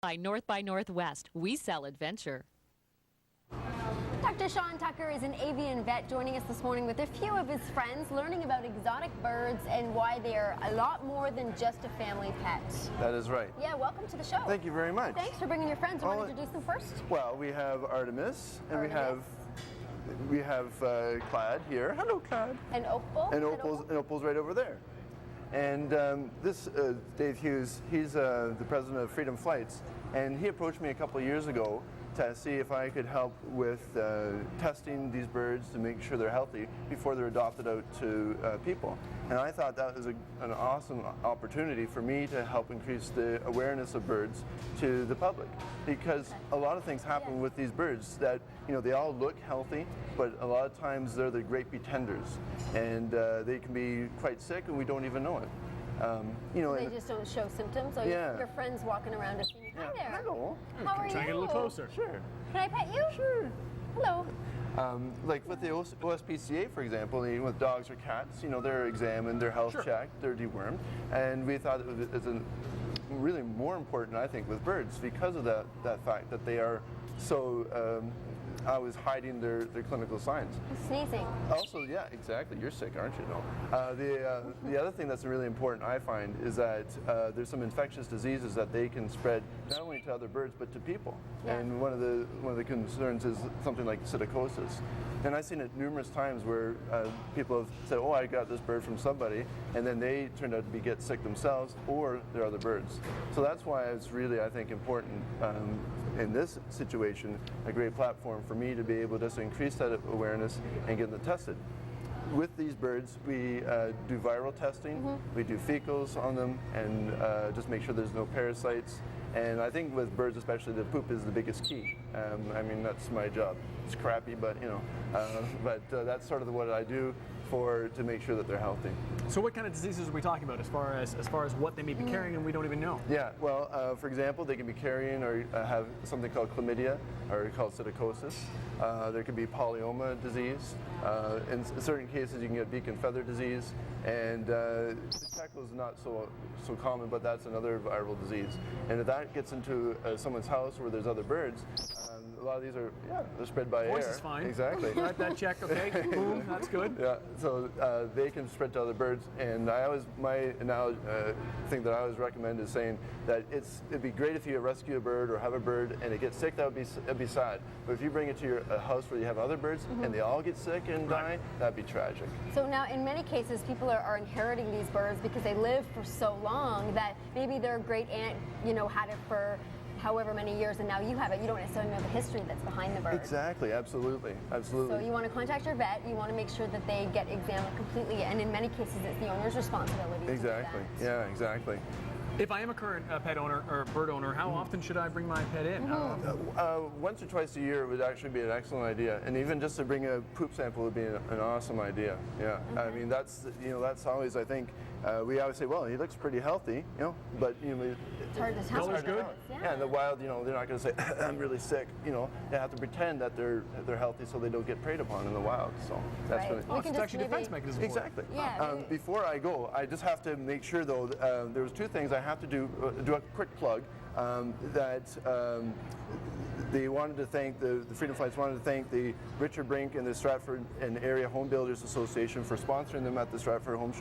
By Northwest, we sell adventure. Dr. Shawn Trucker is an avian vet joining us this morning with a few of his friends, learning about exotic birds and why they are a lot more than just a family pet. That is right. Yeah, welcome to the show. Thank you very much. Thanks for bringing your friends. You want to introduce them first? Well, we have Artemis, and we have Clad here. Hello, Clad. And Opal. And Opal's right over there. And this Dave Hughes, he's the president of Freedom Flights, and he approached me a couple of years ago to see if I could help with testing these birds to make sure they're healthy before they're adopted out to people. And I thought that was an awesome opportunity for me to help increase the awareness of birds to the public, because a lot of things happen with these birds that, you know, they all look healthy, but a lot of times they're the great pretenders, and they can be quite sick and we don't even know it. You know, they just don't show symptoms. So your friend's walking around to see you. Hi there. Hello. How are you? Try to get a little closer. Sure. Can I pet you? Sure. Hello. Like with the OSPCA, for example, with dogs or cats, you know, they're examined, their health checked, they're dewormed, and we thought it was really more important, I think, with birds because of that fact that they are so always hiding their clinical signs. Sneezing. Also, yeah, exactly. You're sick, aren't you? No. The other thing that's really important, I find, is that there's some infectious diseases that they can spread not only to other birds but to people. Yeah. And one of the concerns is something like psittacosis. And I've seen it numerous times where people have said, "Oh, I got this bird from somebody," and then they turned out to get sick themselves or their other birds. So that's why it's really, I think, important in this situation, a great platform for me to be able to increase that awareness and get them tested. With these birds, we do viral testing, we do fecals on them, and just make sure there's no parasites. And I think with birds especially, the poop is the biggest key. I mean, that's my job. It's crappy, but you know, that's sort of what I do to make sure that they're healthy. So what kind of diseases are we talking about as far as what they may be carrying and we don't even know? Yeah, well, for example, they can be carrying or have something called chlamydia or called psittacosis. There could be polyoma disease. In certain cases, you can get beak and feather disease. And psittacosis is not so common, but that's another viral disease. And if that gets into someone's house where there's other birds, a lot of these are, they're spread by air. Voice is fine. Exactly. Got that check, okay? Boom, that's good. Yeah, so they can spread to other birds, and my thing that I always recommend is saying that it'd be great if you rescue a bird or have a bird and it gets sick. That'd be sad. But if you bring it to your house where you have other birds and they all get sick and die, that'd be tragic. So now, in many cases, people are inheriting these birds because they live for so long that maybe their great aunt, you know, had it for however many years, and now you have it. You don't necessarily know the history that's behind the bird. Exactly, absolutely, absolutely. So you want to contact your vet, you want to make sure that they get examined completely, and in many cases it's the owner's responsibility to do that. Yeah, exactly. If I am a current pet owner or bird owner, how often should I bring my pet in? Once or twice a year would actually be an excellent idea, and even just to bring a poop sample would be an awesome idea. Yeah, I mean that's always, I think, we always say, well, he looks pretty healthy, you know, but you know, it's hard to tell. Color's good. Yeah, in the wild, you know, they're not going to say I'm really sick. You know, they have to pretend that they're healthy so they don't get preyed upon in the wild. So that's really it's actually a defense mechanism. Exactly. Yeah. Before I go, I just have to make sure though. There was two things I have to do. Do a quick plug. They wanted to thank the Freedom Flights wanted to thank the Richard Brink and the Stratford and Area Home Builders Association for sponsoring them at the Stratford Home Show.